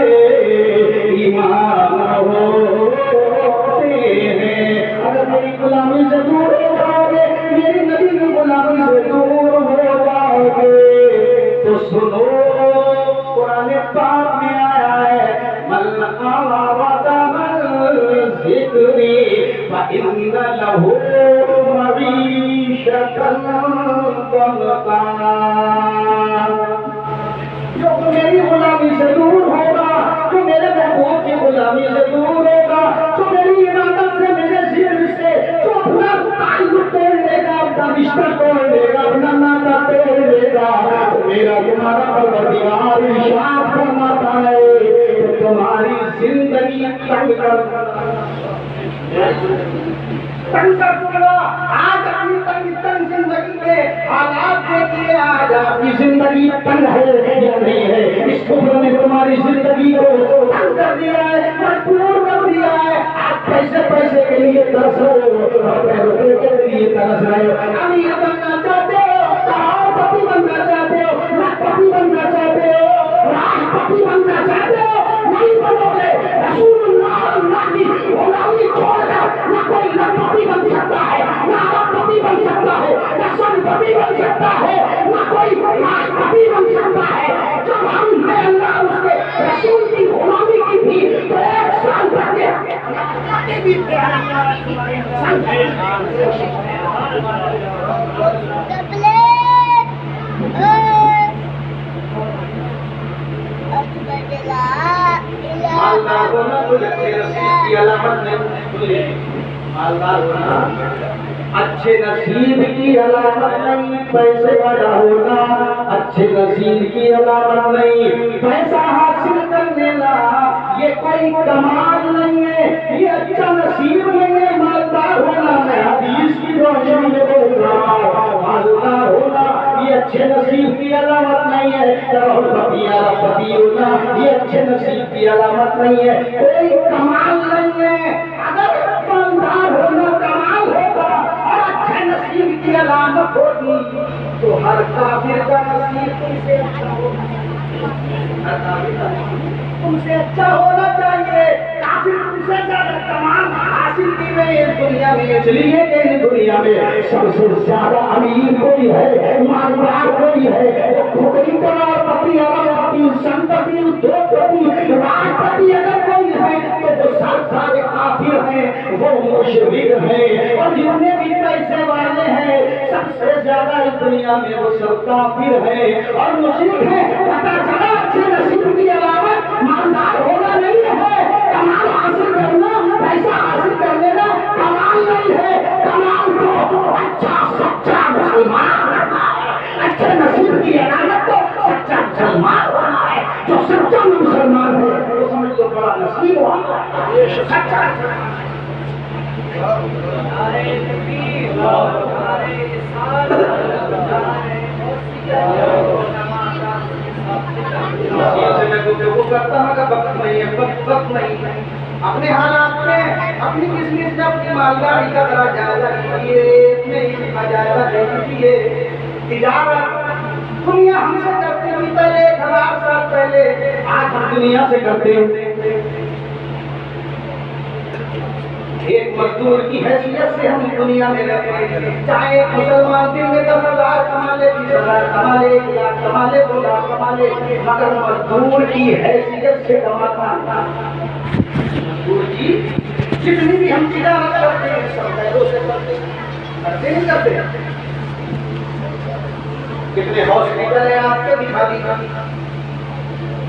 पे ईमान होते हैं। अगर मेरी गुलामी से दूर हो जाओगे, मेरी नबी की गुलामी से दूर हो जाओगे, तो सुनो कुरान पाक में आया है, मन आवाज़ ज़िक्री फ़इन्न लहू मईशतन ज़ंका। जो मेरी गुलामी से दूर होगा, जो मेरे महबूब की गुलामी से दूर होगा, जो मेरी इबादत से, मेरे ज़िक्र से, जो अपना ताल्लुक तोड़ लेगा, अपना रिश्ता तोड़ लेगा, अपना नाता तोड़ लेगा, मेरा तुम्हारा परवरदिगार इरशाद फरमाता है कि तुम्हारी जिंदगी तंग कर दूंगा। आज अपनी तंग जिंदगी के हालात देखिए, आज आपकी जिंदगी तंग है या नहीं है। इस कुफ्र ने तुम्हारी जिंदगी को तंग कर दिया है, मजबूर कर दिया है। आप पैसे के लिए तरस रहे हो, रुपए के लिए तरस रहे हो। अमीर बनना चाहते हो, करोड़पति बनना चाहते हो, लाखपति बनना चाहते हो, राष्ट्रपति बनना चाहते हो, नहीं बनोगे। रसूलुल्लाह की गुलामी छोड़कर न कोई लखपति बन सकता है, न अरबपति बन सकता है, न सनपति बन सकता है, न कोई राष्ट्रपति बन सकता है। जब हमने अल्लाह उसके रसूल की गुलामी की थी तो 1 साल तक भी मालदार होना कोई अच्छे नसीब की अलामत नहीं। मालदार होना अच्छे नसीब की अलामत नहीं, पैसे वाला होना अच्छे नसीब की अलामत नहीं। पैसा हासिल करने ला ये कोई कमाल नहीं है, ये अच्छा नसीब नहीं है। मालदार होना, मैं हदीस की रोशनी में बोल रहा हूँ, मालदार होना ये अच्छे नसीब की अलामत नहीं है। करोड़पति अरबपति होना ये अच्छे नसीब की अलामत नहीं है, कोई कमाल नहीं है। अगर मालदार होना कमाल होगा और अच्छे नसीब की अलामत होगी तो हर काफिर का नसीब तुमसे अच्छा होगा, हर काफिर का नसीब तुमसे अच्छा होना चाहिए। काफिर तुमसे ज्यादा तमाम हासिल की में इस दुनिया में, इसलिए कि इस दुनिया में सबसे ज्यादा अमीर कोई है, मालदार कोई है, कोई करोड़पति अरबपति संपत्ति उद्योगपति राष्ट्रपति अगर कोई है तो वो सारे काफिर हैं, वो मुशरिक हैं। और जितने भी पैसे वाले हैं सबसे ज्यादा इस दुनिया में वो सब काफिर हैं और मुशरिक हैं। पता चला अच्छे नसीब की अलावा मालदार होना नहीं है, कमाल हासिल करना, पैसा हासिल कर लेना कमाल नहीं है। कमाल तो अच्छा सच्चा मुसलमान होना है, अच्छे नसीब की अलामत तो सच्चा मुसलमान होना है। जो सच्चा मुसलमान है वो समझ लो बड़ा नसीब वाला है, सच्चा। वो करता है वक्त नहीं है, वक्त नहीं है। अपने हालात में अपनी किस्मत से अपनी मालदारी का जरा जायजा लीजिए, अपने इल्म का जायजा ले लीजिए। तिजारत दुनिया हमसे करती थी पहले 1000 साल पहले, आज हम दुनिया से करते हैं। एक मजदूर की हैसियत से हम दुनिया में रहते हैं। चाहे मुसलमान दिन में 10,000 कमा ले, 20,000 कमा ले, 1 लाख कमा ले, 2 लाख कमा ले, मगर मजदूर की हैसियत से कमाता था। मजदूर की जितनी भी हम तिजारत करते हैं सब पैरों से करते हैं, नहीं करते। कितने हॉस्पिटल है आपके, दिखा दीजिए।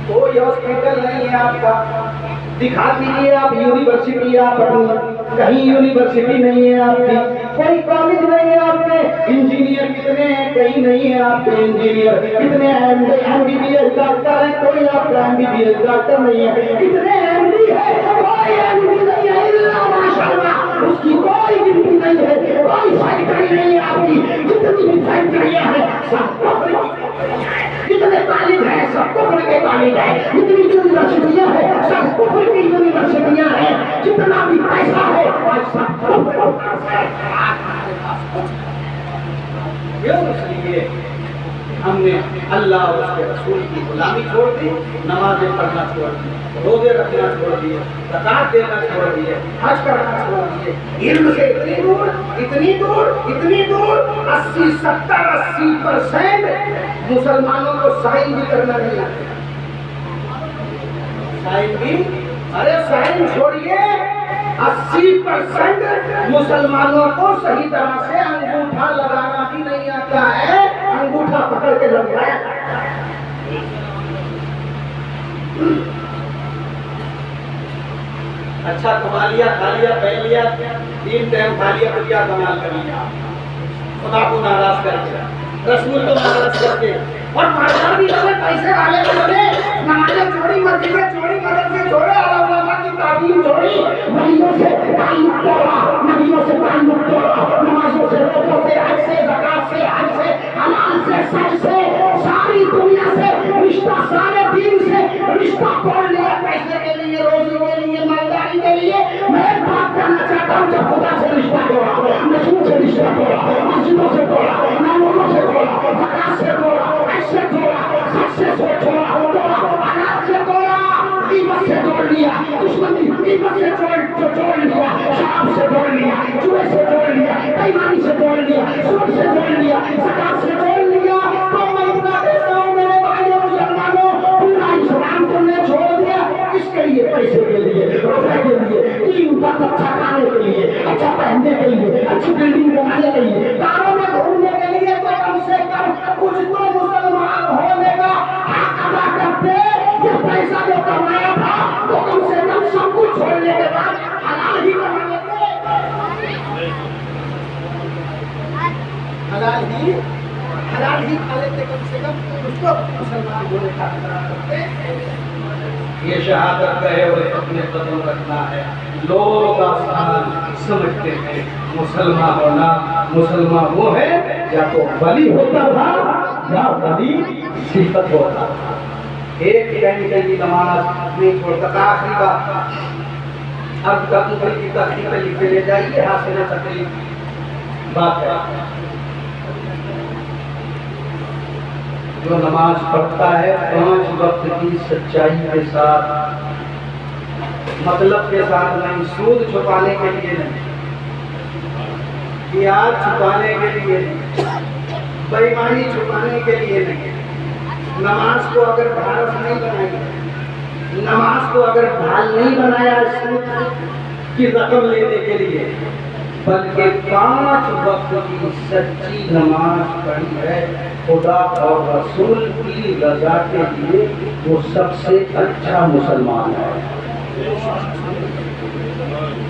कोई हॉस्पिटल नहीं है आपका, दिखा दीजिए। आप यूनिवर्सिटी, आप कहीं यूनिवर्सिटी नहीं है आपकी, कोई कॉलेज नहीं है आपके। इंजीनियर कितने हैं, कहीं नहीं है आपके इंजीनियर। कितने MBBS डॉक्टर हैं, कोई आपका MBBS डॉक्टर नहीं है। कितने MD है, कोई MD नहीं है, इल्ला माशाअल्लाह उसकी कोई गिनती नहीं है। कोई फैक्ट्री नहीं है आपकी, जितनी भी फैक्ट्रियां हैं सब कुफ्र की। जितने कॉलेज हैं सब कुफ्र के कॉलेज हैं, जितनी यूनिवर्सिटियां हैं सब कुफ्र की यूनिवर्सिटियां हैं, जितना भी पैसा है सब कुफ्र का है। क्यों? इसलिए ہم نے اللہ اور اس کے رسول کی غلامی چھوڑ دی، نمازیں پڑھنا چھوڑ دی، روزے رکھنا چھوڑ دیے، زکات دینا چھوڑ دیے، حج کرنا چھوڑ دیے، علم سے اتنی دور 80% مسلمانوں کو سائن بھی کرنا نہیں آتا۔ سائن بھی، ارے سائن چھوڑیے، 80% مسلمانوں کو صحیح طرح سے انگوٹھا لگانا بھی نہیں آتا ہے، انگوٹھا پکڑ کے لگایا۔ اچھا کما لیا، کھا لیا، پہن لیا، 3 ٹائم کھا لیا تو کیا کمال کر لیا؟ خدا کو ناراض کر کے، رسول کو ناراض کر کے، اور مالدار بھی ہوئے، پیسے والے بھی ہوئے، نمازیں چھوڑی، مسجدیں چھوڑی، مدرسے چھوڑے، علماء کی تعلیم چھوڑی، ولیوں سے تعلق توڑا، نبیوں سے تعلق توڑا، نمازوں سے، روزوں سے، حج سے، زکات سے، حج سے، حلال سے، سچ سے، ساری دنیا سے رشتہ، سارے دین سے رشتہ توڑ لیا، پیسے کے لیے، روزی کے لیے، مالداری کے لیے۔ میں ایک بات کرنا چاہتا ہوں، جب خدا سے رشتہ توڑا، رسول سے رشتہ توڑا، مسجدوں سے توڑا، نمازوں سے توڑا، زکات سے توڑا، حج سے توڑا، سچ سے توڑا، حلال سے توڑا، قیمت سے توڑ لیا، دشمنی قیمت سے توڑ لیا، شراب سے توڑ لیا، جوئے سے توڑ لیا، بےایمانی سے توڑ لیا، سود سے توڑ لیا، زکات سے توڑ لیا، تو میں اتنا کہتا ہوں میرے بھائیوں مسلمانوں، پورا اسلام تم نے چھوڑ دیا، کس کے لیے؟ پیسے کے لیے، روپے کے لیے، تین وقت اچھا کھانے کے لیے، اچھا پہننے کے لیے، اچھی بلڈنگ بنانے کے لیے، کاروں میں گھومنے کے لیے، تو کم سے کم کچھ تو مسلمان ہونے کا حق ادا کرتے۔ یہ پیسہ جو کمایا تھا تو کم سے کم سب کچھ چھوڑنے کے بعد حلال ہی کما لیتے، حلال ہی کھا لیتے، کم سے کم اس کو مسلمان ہونے کا حق ادا کرتے۔ یہ شہادت ہے اور اپنے قدم رکھنا ہے۔ لوگ آسان سمجھتے ہیں مسلمان ہونا، مسلمان وہ ہے یا تو ولی ہوتا تھا یا ولی صفت ہوتا تھا۔ ایک گھنٹے کی نماز نہیں چھوڑتا تھا۔ آخری بات، اب تک کی تحقیق پہ لکھ کے لے جائیے، حاصل تکلیف بات ہے۔ جو نماز پڑھتا ہے 5 وقت کی سچائی کے ساتھ، مطلب کے ساتھ نہیں، سود چھپانے کے لیے نہیں، پیاز چھپانے کے لیے نہیں، بےایمانی چھپانے کے لیے نہیں، نماز کو اگر ڈھالس نہیں بنائی، نماز کو اگر ڈھال نہیں بنایا سود کی رقم لینے کے لیے، بلکہ 5 وقت کی سچی نماز پڑھی ہے خدا اور رسول کی رضا کے لیے، وہ سب سے اچھا مسلمان ہے۔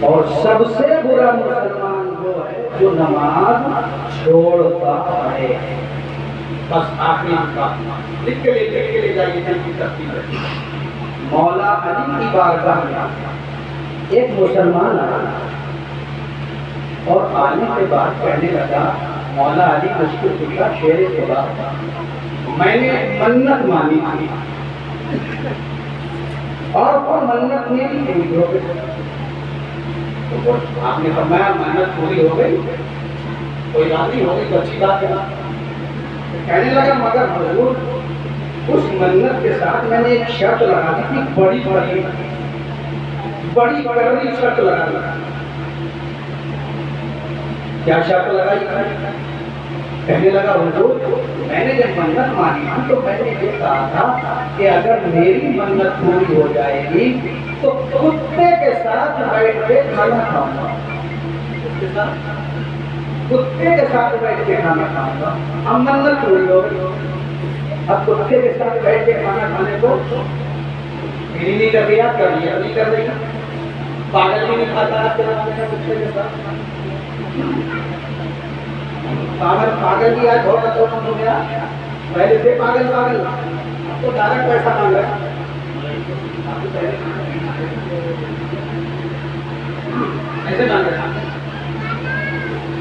اور سب سے برا مسلمان وہ ہے جو نماز چھوڑتا ہے۔ بس آخری بات لکھ کے لے جائیے کی ترتیب ہے۔ مولا علی کی بارگاہ میں ایک مسلمان آیا اور آنے کے بعد کہنے لگا، مولا علی مشکل خدا شیر خدا، میں نے منت مانی تھی اور وہ منت میری پوری ہو گئی۔ تو آپ نے فرمایا منت پوری ہو گئی، کوئی راضی ہو گئی تو اچھی بات ہے۔ کہنے لگا مگر حضور اس منت کے ساتھ میں نے ایک شرط لگا دی تھی، بڑی کڑوی شرط لگا دی۔ کیا شرط لگائی؟ کہنے لگا حضور میں نے جب منت مانی تو میں نے یہ کہا تھا کہ اگر میری منت پوری ہو جائے گی تو کتے کے ساتھ بیٹھ کے کھانا کھاؤں گا، کتے کے ساتھ بیٹھ کے کھانا کھاؤں گا۔ اب منت پوری ہو گئی، اب کتے کے ساتھ بیٹھ کے کھانا کھانے کو میری نہیں کر رہی، کر لیا نہیں کر رہی، پاگل بھی نہیں کھاتا آپ کے کتے کے ساتھ۔ پاگل بھی آج بہت اچھا ہو گیا، پہلے تھے پاگل اب تو ڈائریکٹ پیسہ مانگ رہے ہیں۔ ایسے مانگ رہے ہیں،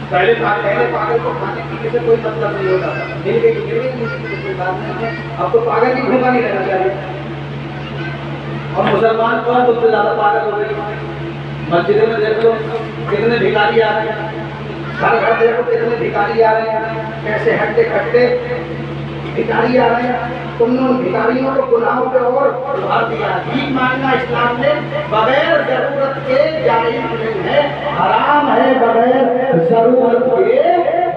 پہلے پاگل کو کھانے پینے سے کوئی مطلب نہیں ہوتا تھا، مل گئی کوئی بات نہیں ہے۔ اب تو پاگل کی بھوکا نہیں رہنا چاہیے۔ اور مسلمان کون سب سے زیادہ پاگل ہو گئی؟ مسجدوں میں دیکھ لو کتنے بھکاری آ رہے ہیں، گھر دیکھو کتنے بھکاری آ رہے ہیں، کیسے ہٹتے کٹتے भिखारी आ रहे हैं, तुमने उन भिखारियों को गुनाहों पे और उभार दिया। भीख मांगना इस्लाम में बगैर जरूरत के जायज नहीं है, हराम है बगैर जरूरत के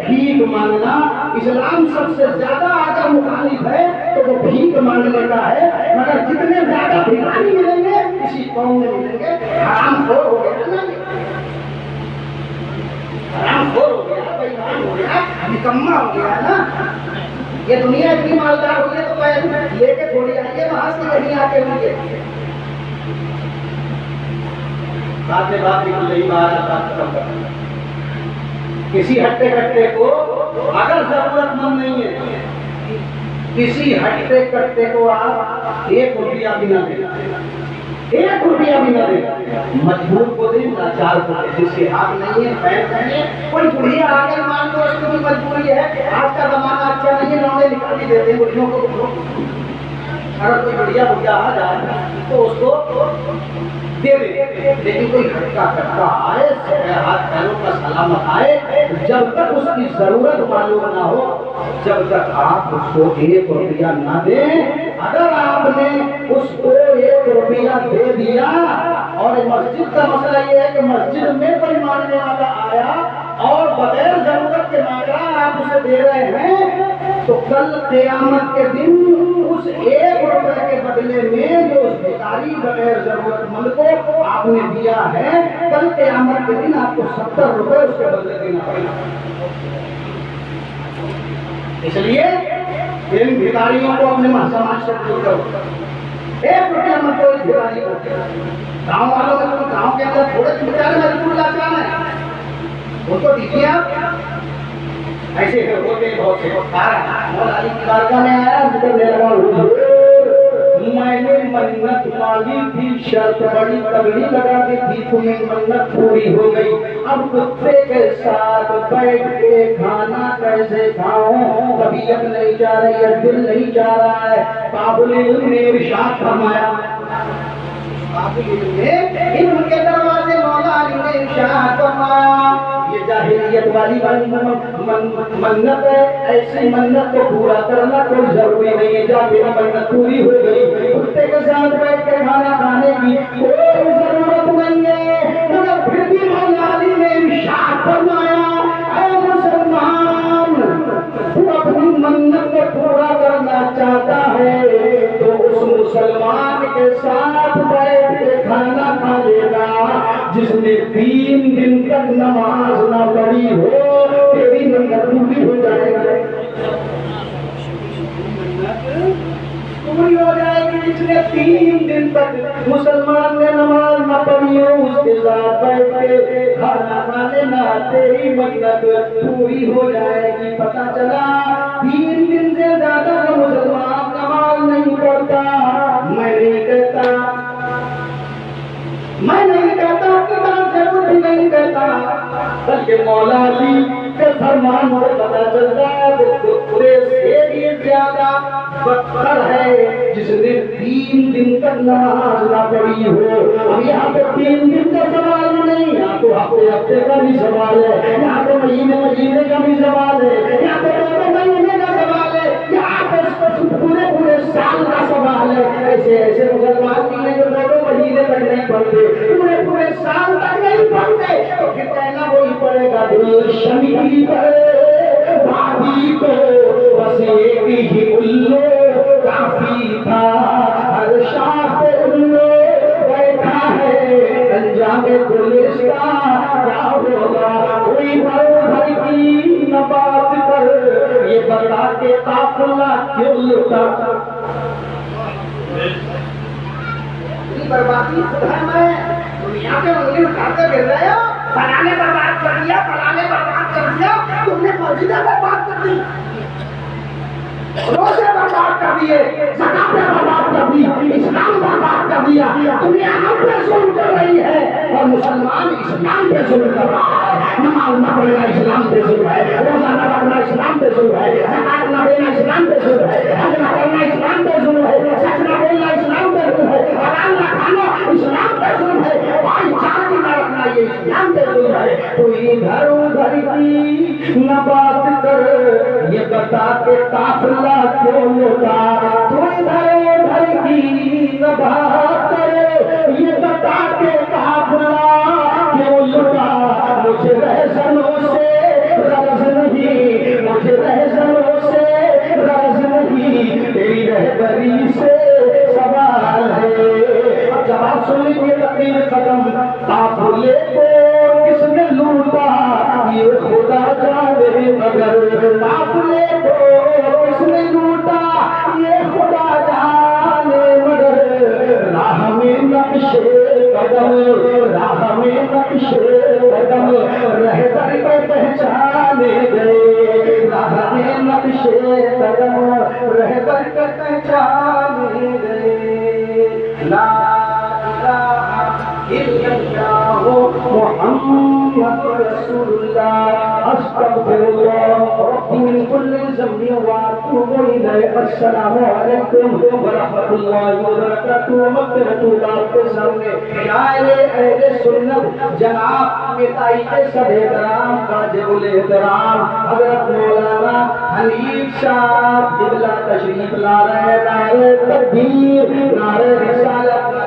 भीख मांगना। इस्लाम सबसे ज्यादा अगर मुखालिफ है तो वो भीख मांगने का है, मगर जितने ज्यादा भिखारी मिलेंगे इसी कौम में मिलेंगे। हराम खोर हो गया ना, हराम खोर हो गया, बेईमान हो गया, निकम्मा हो गया ना। ये दुनिया इतनी मालदार हो गई तो मैं लेके थोड़ी आइए वहां से कहीं आके होंगे। बात में बात निकल रही, बात खत्म कर। किसी हट्टे कट्टे को अगर जरूरतमंद नहीं है, किसी हट्टे कट्टे को आप 1 रुपया भी ना दे, 1 रुपया भी ना दे, मजबूर को दे, लाचार को दे, जिसके हाथ नहीं है पैर नहीं है, कोई बुढ़िया आगे मान लो उसकी भी मजबूरी है, आज का जमाना अच्छा नहीं है, लौंडे निकाल ही देते हैं बुढ़ियों को। अगर कोई बढ़िया बुढ़िया आ जाए तो उसको दे दे, लेकिन कोई हट्टा कट्टा आए, हाथ पैरों का सलामत आए, जब तक उसकी जरूरत मालूम ना हो, जब तक आप उसको 1 रुपया ना दें। अगर आपने उसको 1 रुपया दे दिया, और मस्जिद का मसला ये है कि मस्जिद में कोई मांगने वाला आया और बगैर जरूरत के मांग रहा, आप उसे दे रहे हैं, तो कल क़यामत के दिन उस 1 रुपये के बदले में जो उस भिखारी बगैर जरूरतमंद को आपने दिया है, कल क़यामत के दिन आपको 70 रुपये उसके बदले देना पड़ेगा। इसलिए इन भिखारियों को अपने समाज से दूर करो। 1 रुपया मत दो इस भिखारी को। गाँव वालों में तुम गाँव के अंदर थोड़े बेचारे मजबूर लाचार हैं, उनको दीजिए आप। ऐसे होते बहुत से मौला अली की बारगाह में आया, जिक्र लगा, मैंने मन्नत मांगी थी, शर्त बड़ी तगड़ी लगा दी थी, तुम्हें मन्नत पूरी हो गई, अब कुत्ते के साथ बैठ के खाना कैसे खाऊं, तबीयत नहीं चाह रही है, दिल नहीं चाह रहा है। काबुल ने इरशाद फरमाया, इल्म के दरवाजे मौला अली ने इरशाद फरमाया, ये जाहिलियत वाली मन्नत है, ऐसी मन्नत को पूरा करना कोई जरूरी नहीं है। जब मेरी मन्नत पूरी हो गई, कुत्ते के साथ बैठ के खाना खाने की कोई जरूरत नहीं है, मगर फिर भी मौला अली ने इरशाद फरमाया, ऐ मुसलमान, तू अपनी मन्नत को पूरा करना चाहता है तो उस मुसलमान के साथ बैठ के खाना खा लेगा जिसने 3 दिन तक नमाज ना पढ़ी हो, तेरी मन्नत पूरी हो जाएगी, पूरी हो जाएगी। जिसने 3 दिन तक मुसलमान ने नमाज ना पढ़ी हो, उसके साथ बैठ के खाना खा लेना, तेरी मन्नत पूरी हो जाएगी। पता चला 3 दिन से ज्यादा का मुसलमान नमाज नहीं पढ़ता। मैं नहीं कहता कि जरूर भी नहीं कहता, बल्कि मौला अली के फरमान से पता चलता है वो पूरे से भी ज्यादा बदतर है जिसने 3 दिन तक नमाज ना पढ़ी हो। अब यहाँ पे 3 दिन का सवाल नहीं, यहाँ तो हफ्ते का भी सवाल है, यहाँ तो महीने का भी सवाल है, यहाँ तो 2 महीने का सवाल है, यहाँ पे पूरे साल का सवाल है। ऐसे मुसलमान भी हैं जो 2 महीने तक नहीं पढ़ते, पूरे साल तक नहीं पढ़ते, तो फिर कहना वही पड़ेगा, शमी भाभी को बस एक ही उल्लू काफी था, हर शाह पे उल्लू बैठा है, अंजाम पुलिस का क्या होगा, कोई भर की न बात कर, ये बता के काफिला क्यों लुटा। बर्बादी है, मैं दुनिया पे उंगली उठाते गिर रहे हो, फलाने बर्बाद कर दिया, फलाने बर्बाद कर दिया, तुमने मस्जिदें बर्बाद कर दी, रोजे बर्बाद कर दिए, ज़कातें बर्बाद कर दी, इस्लाम बर्बाद कर दिया। दुनिया हम पे जुल्म कर रही है और मुसलमान इस्लाम पे जुल्म कर रहा है। नमाज न पढ़ना इस्लाम पे जुल्म है, रोजा न रखना इस्लाम पे जुल्म है, ज़कात न देना इस्लाम पे जुल्म है, हज न करना इस्लाम पे जुल्म है, सच न बोलना इस्लाम पे जुल्म है, हराम न खाना इस्लाम पे जुल्म है, भाईचारा न रखना ये इस्लाम पे जुल्म है। तो इधर उधर की न बात कर, ये बता के قافلہ کیوں لٹا تو ادھر ادھر کی نہ بات کرے یہ بتا کے قافلہ کیوں لٹا مجھے رہزنوں سے غرض نہیں مجھے رہزنوں سے غرض نہیں تیری رہبری سے سوال ہے جواب سن لیجیے تقریر ختم قافلے کو کس نے لوٹا یہ خدا جانے مگر قافلے کو کس نے لوٹا یہ خدا جانے مگر راہ میں نقش قدم راہ میں نقش قدم رہبر کو پہچانے گئے راہ میں نقش قدم رہبر کو پہچانے گئے لا الہ الا اللہ محمد رسول اللہ استغفر اللہ ربی من کل ذنب واتوب الیہ السلام علیکم ورحمۃ اللہ وبرکاتہ مغفرت اللہ کے سامنے اہل سنت جناب متائی کے سب احترام واجب الاحترام حضرت مولانا حنیف صاحب قبلہ تشریف لا رہے نعرہ تکبیر نعرہ